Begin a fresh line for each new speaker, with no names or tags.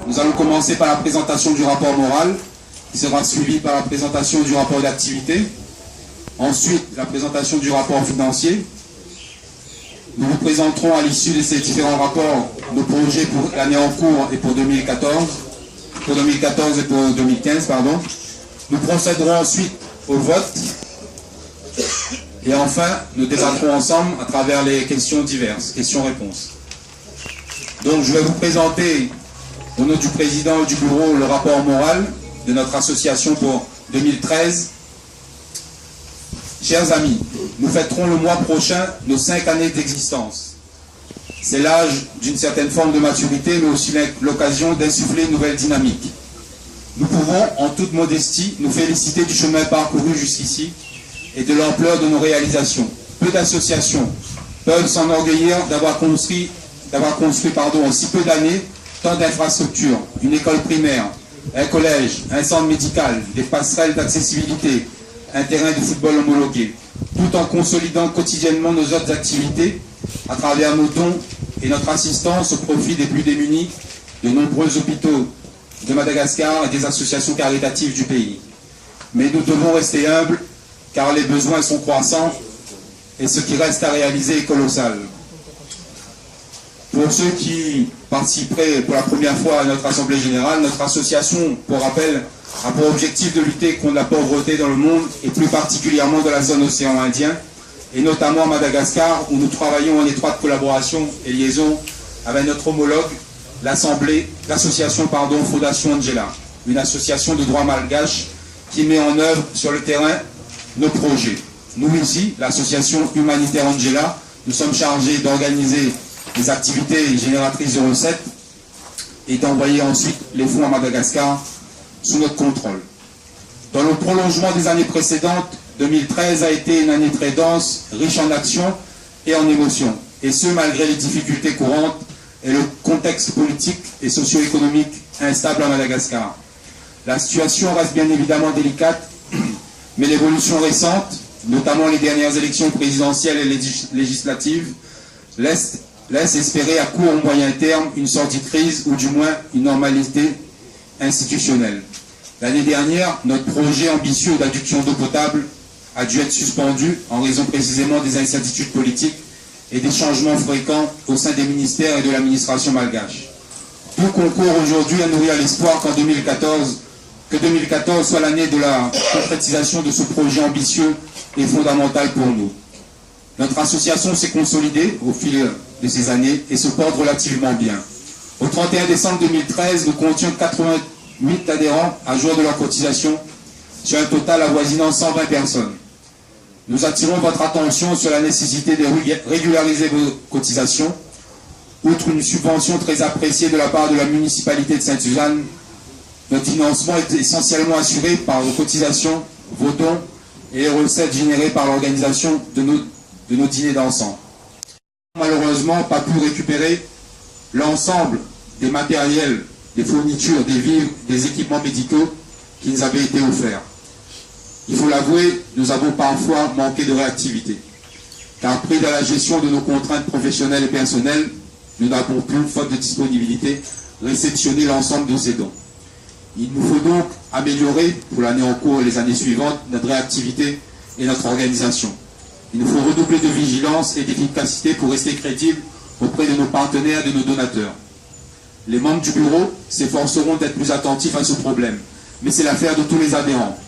Nous allons commencer par la présentation du rapport moral, qui sera suivi par la présentation du rapport d'activité. Ensuite, la présentation du rapport financier. Nous vous présenterons à l'issue de ces différents rapports nos projets pour l'année en cours et pour 2014 et pour 2015, pardon. Nous procéderons ensuite au vote. Et enfin, nous débattrons ensemble à travers les questions diverses, questions-réponses. Donc, je vais vous présenter, au nom du président et du bureau, le rapport moral de notre association pour 2013. Chers amis, nous fêterons le mois prochain nos 5 années d'existence. C'est l'âge d'une certaine forme de maturité, mais aussi l'occasion d'insuffler une nouvelle dynamique. Nous pouvons, en toute modestie, nous féliciter du chemin parcouru jusqu'ici et de l'ampleur de nos réalisations. Peu d'associations peuvent s'enorgueillir d'avoir construit en si peu d'années tant d'infrastructures, une école primaire, un collège, un centre médical, des passerelles d'accessibilité, un terrain de football homologué, tout en consolidant quotidiennement nos autres activités à travers nos dons et notre assistance au profit des plus démunis, de nombreux hôpitaux de Madagascar et des associations caritatives du pays. Mais nous devons rester humbles car les besoins sont croissants et ce qui reste à réaliser est colossal. Pour ceux qui participeraient pour la première fois à notre Assemblée Générale, notre association, pour rappel, a pour objectif de lutter contre la pauvreté dans le monde et plus particulièrement dans la zone océan Indien et notamment à Madagascar où nous travaillons en étroite collaboration et liaison avec notre homologue, l'association Fondation Angela, une association de droit malgache qui met en œuvre sur le terrain nos projets. Nous ici, l'association humanitaire Angela, nous sommes chargés d'organiser des activités génératrices de recettes et d'envoyer ensuite les fonds à Madagascar sous notre contrôle. Dans le prolongement des années précédentes, 2013 a été une année très dense, riche en actions et en émotions, et ce malgré les difficultés courantes et le contexte politique et socio-économique instable à Madagascar. La situation reste bien évidemment délicate, mais l'évolution récente, notamment les dernières élections présidentielles et législatives, laisse espérer à court ou moyen terme une sortie de crise ou du moins une normalité institutionnelle. L'année dernière, notre projet ambitieux d'adduction d'eau potable a dû être suspendu en raison précisément des incertitudes politiques et des changements fréquents au sein des ministères et de l'administration malgache. Tout concourt aujourd'hui à nourrir l'espoir que 2014 soit l'année de la concrétisation de ce projet ambitieux et fondamental pour nous. Notre association s'est consolidée au fil de ces années et se porte relativement bien. Au 31 décembre 2013, nous comptions 88 adhérents à jour de leur cotisation sur un total avoisinant 120 personnes. Nous attirons votre attention sur la nécessité de régulariser vos cotisations. Outre une subvention très appréciée de la part de la municipalité de Sainte-Suzanne, notre financement est essentiellement assuré par vos cotisations, vos dons et les recettes générées par l'organisation de nos dîners d'ensemble. Malheureusement, pas pu récupérer l'ensemble des matériels, des fournitures, des vivres, des équipements médicaux qui nous avaient été offerts. Il faut l'avouer, nous avons parfois manqué de réactivité. Car pris dans la gestion de nos contraintes professionnelles et personnelles, nous n'avons pu, faute de disponibilité, réceptionner l'ensemble de ces dons. Il nous faut donc améliorer, pour l'année en cours et les années suivantes, notre réactivité et notre organisation. Il nous faut redoubler de vigilance et d'efficacité pour rester crédibles auprès de nos partenaires et de nos donateurs. Les membres du bureau s'efforceront d'être plus attentifs à ce problème, mais c'est l'affaire de tous les adhérents.